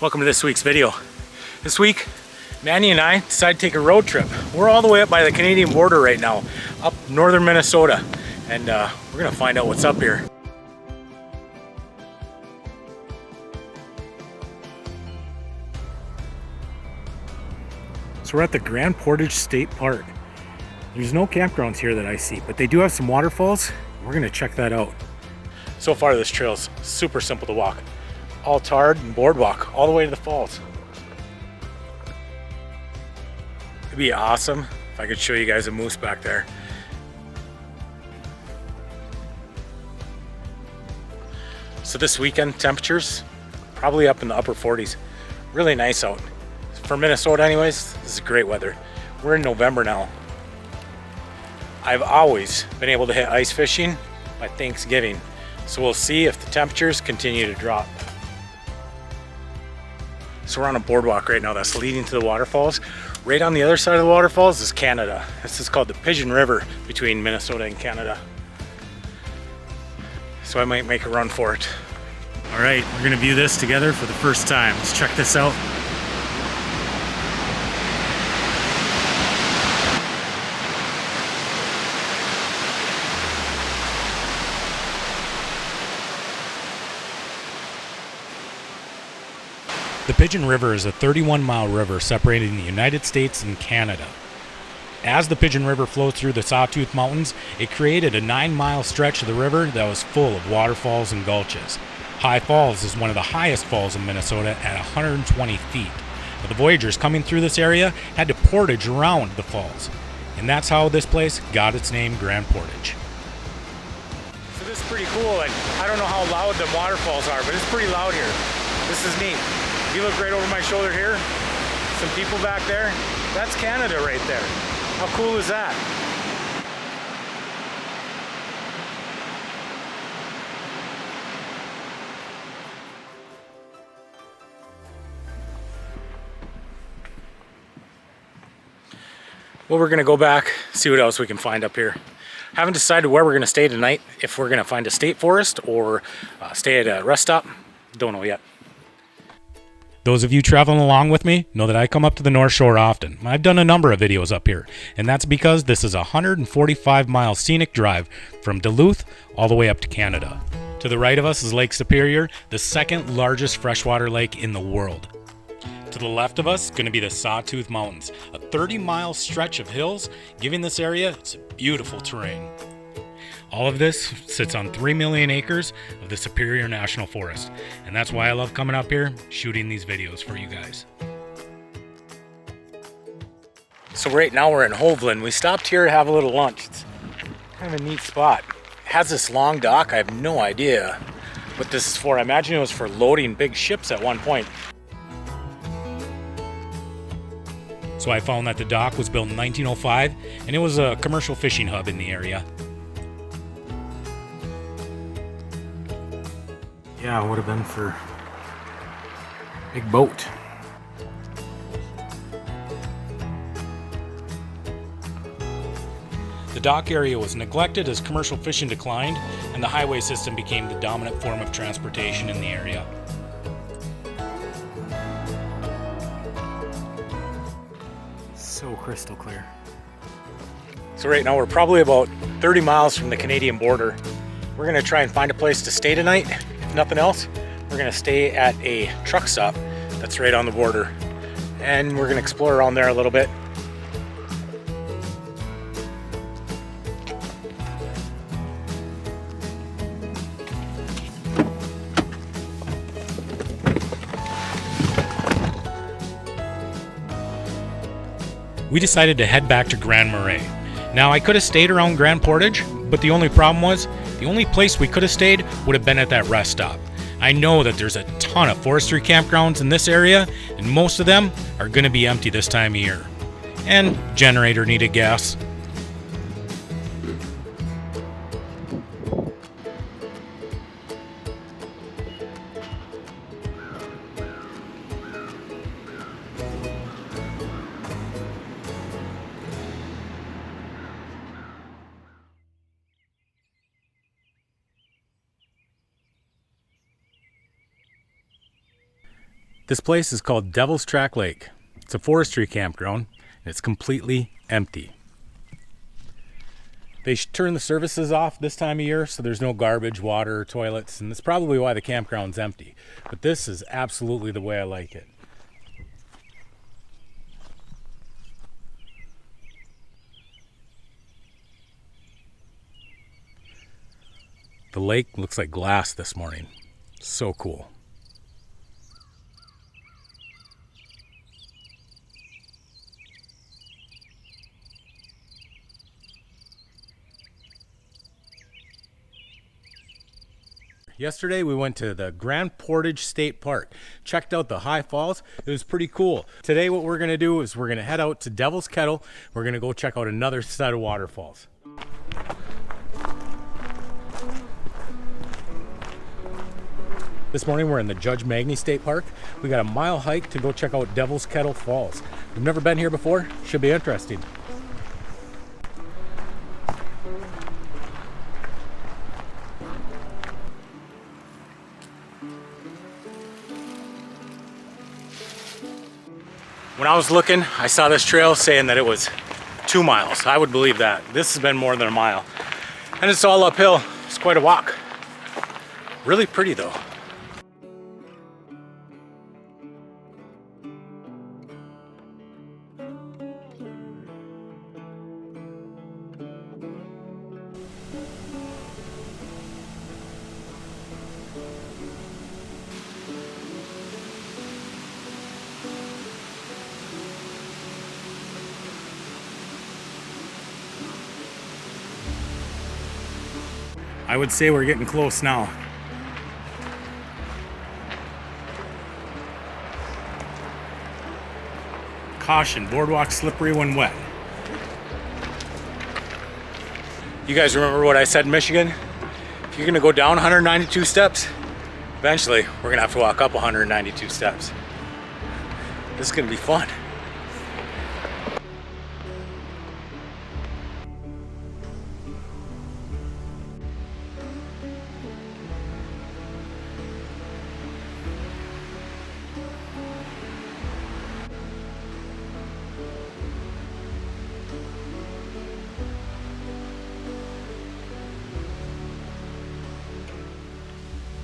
Welcome to this week's video. This week, Mandi and I decided to take a road trip. We're all the way up by the Canadian border right now, up northern Minnesota, and we're gonna find out what's up here. So we're at the Grand Portage State Park. There's no campgrounds here that I see, but they do have some waterfalls. We're gonna check that out. So far this trail's super simple to walk. All tarred and boardwalk all the way to the falls. It'd be awesome if I could show you guys a moose back there. So this weekend, temperatures probably up in the upper 40s. Really nice out. For Minnesota anyways, this is great weather. We're in November now. I've always been able to hit ice fishing by Thanksgiving. So we'll see if the temperatures continue to drop. So we're on a boardwalk right now that's leading to the waterfalls. Right on the other side of the waterfalls is Canada. This is called the Pigeon River between Minnesota and Canada. So I might make a run for it. All right, we're gonna view this together for the first time. Let's check this out. The Pigeon River is a 31-mile river separating the United States and Canada. As the Pigeon River flows through the Sawtooth Mountains, it created a 9-mile stretch of the river that was full of waterfalls and gulches. High Falls is one of the highest falls in Minnesota at 120 feet. But the voyagers coming through this area had to portage around the falls. And that's how this place got its name, Grand Portage. So this is pretty cool, and I don't know how loud the waterfalls are, but it's pretty loud here. This is neat. You look right over my shoulder here, some people back there. That's Canada right there. How cool is that? Well, we're gonna go back, see what else we can find up here. Haven't decided where we're gonna stay tonight, if we're gonna find a state forest or stay at a rest stop. Don't know yet. Those of you traveling along with me know that I come up to the North Shore often. I've done a number of videos up here, and that's because this is a 145-mile scenic drive from Duluth all the way up to Canada. To the right of us is Lake Superior, the second largest freshwater lake in the world. To the left of us is going to be the Sawtooth Mountains, a 30-mile stretch of hills, giving this area its beautiful terrain. All of this sits on 3 million acres of the Superior National Forest, and that's why I love coming up here, shooting these videos for you guys. So right now we're in Hoveland. We stopped here to have a little lunch. It's kind of a neat spot. It has this long dock. I have no idea what this is for. I imagine it was for loading big ships at one point. So I found that the dock was built in 1905, and it was a commercial fishing hub in the area. Yeah, it would have been for big boat. The dock area was neglected as commercial fishing declined, and the highway system became the dominant form of transportation in the area. So crystal clear. So right now we're probably about 30 miles from the Canadian border. We're gonna try and find a place to stay tonight. Nothing else, we're gonna stay at a truck stop that's right on the border, and we're gonna explore around there a little bit. We decided to head back to Grand Marais. Now I could have stayed around Grand Portage, but the only problem was the only place we could have stayed would have been at that rest stop. I know that there's a ton of forestry campgrounds in this area, and most of them are going to be empty this time of year. And generator needed gas. This place is called Devil's Track Lake. It's a forestry campground, and it's completely empty. They turn the services off this time of year, so there's no garbage, water, toilets, and that's probably why the campground's empty. But this is absolutely the way I like it. The lake looks like glass this morning. So cool. Yesterday we went to the Grand Portage State Park, checked out the high falls. It was pretty cool. Today what we're gonna do is we're gonna head out to Devils Kettle. We're gonna go check out another set of waterfalls. This morning we're in the Judge Magny State Park. We got a mile hike to go check out Devils Kettle Falls. We've never been here before, should be interesting. When I was looking, I saw this trail saying that it was 2 miles. I would believe that. This has been more than a mile. And it's all uphill. It's quite a walk. Really pretty though. I would say we're getting close now. Caution, boardwalk slippery when wet. You guys remember what I said in Michigan? If you're gonna go down 192 steps, eventually we're gonna have to walk up 192 steps. This is gonna be fun.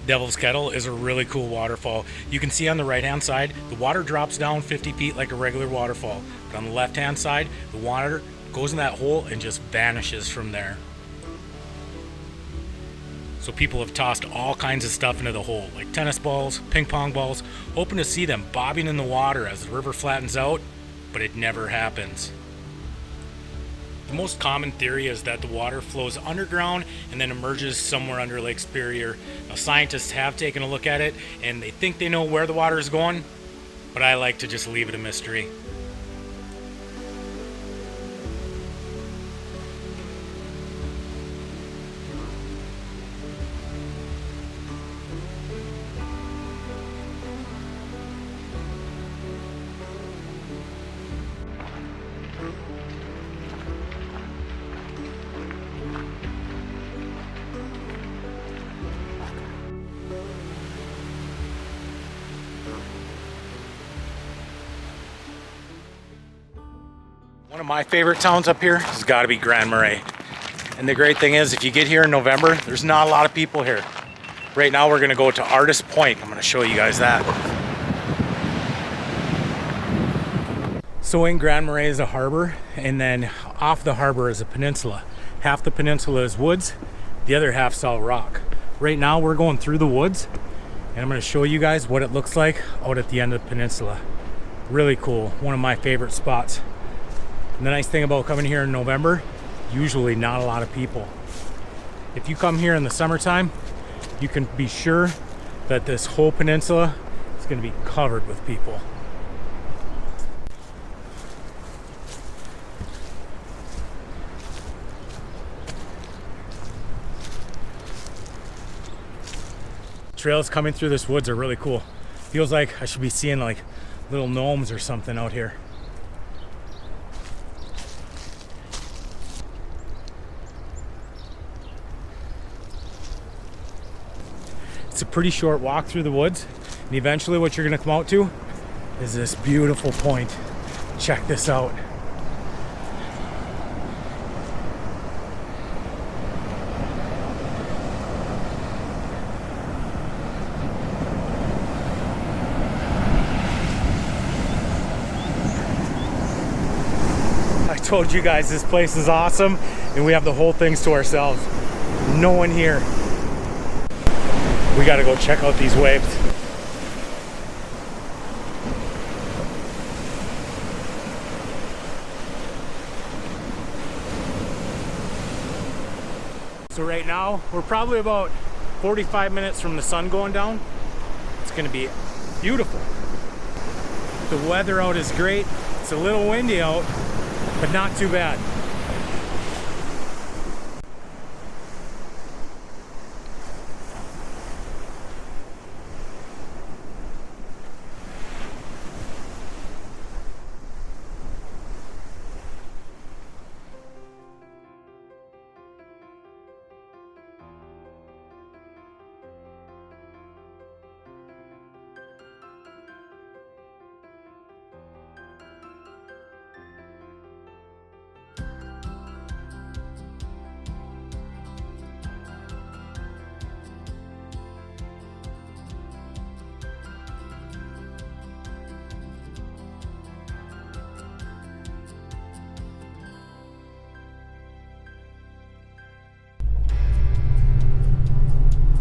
Devil's Kettle is a really cool waterfall. You can see on the right hand side, the water drops down 50 feet like a regular waterfall. But on the left hand side, the water goes in that hole and just vanishes from there. So people have tossed all kinds of stuff into the hole, like tennis balls, ping pong balls, hoping to see them bobbing in the water as the river flattens out, but it never happens. The most common theory is that the water flows underground and then emerges somewhere under Lake Superior. Now, scientists have taken a look at it and they think they know where the water is going, but I like to just leave it a mystery. One of my favorite towns up here has got to be Grand Marais. And the great thing is, if you get here in November, there's not a lot of people here. Right now we're going to go to Artist Point. I'm going to show you guys that. So in Grand Marais is a harbor, and then off the harbor is a peninsula. Half the peninsula is woods, the other half's all rock. Right now we're going through the woods, and I'm going to show you guys what it looks like out at the end of the peninsula. Really cool, one of my favorite spots. And the nice thing about coming here in November, usually not a lot of people. If you come here in the summertime, you can be sure that this whole peninsula is going to be covered with people. Trails coming through this woods are really cool. Feels like I should be seeing like little gnomes or something out here. It's a pretty short walk through the woods. And eventually what you're gonna come out to is this beautiful point. Check this out. I told you guys this place is awesome, and we have the whole things to ourselves. No one here. We gotta go check out these waves. So right now, we're probably about 45 minutes from the sun going down. It's gonna be beautiful. The weather out is great. It's a little windy out, but not too bad.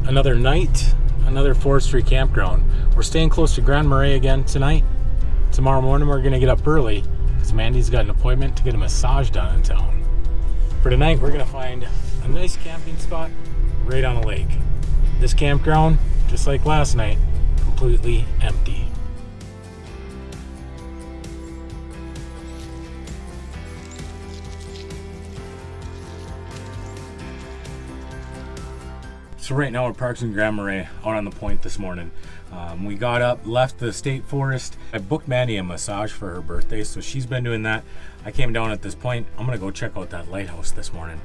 Another night, another Forestery Campground. We're staying close to Grand Marais again tonight. Tomorrow morning we're gonna get up early because Mandy's got an appointment to get a massage done in town. For tonight we're gonna find a nice camping spot right on a lake. This campground, just like last night, completely empty. So right now we're parked in Grand Marais out on the point this morning. We got up, left the state forest. I booked Mandi a massage for her birthday, so she's been doing that. I came down at this point. I'm gonna go check out that lighthouse this morning.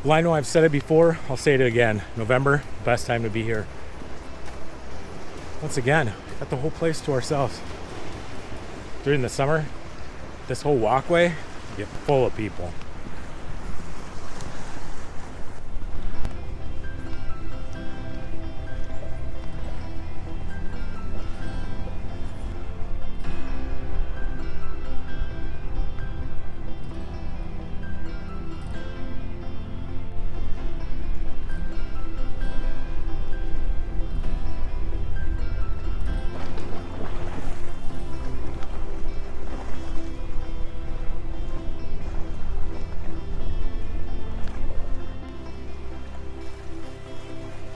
Well, I know I've said it before, I'll say it again. November, best time to be here. Once again, got the whole place to ourselves. During the summer, this whole walkway get full of people.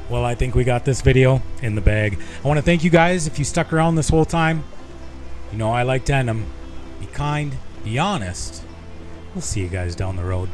Well, I think we got this video in the bag. I want to thank you guys if you stuck around this whole time. You know I like to end them. Be kind, be honest. We'll see you guys down the road.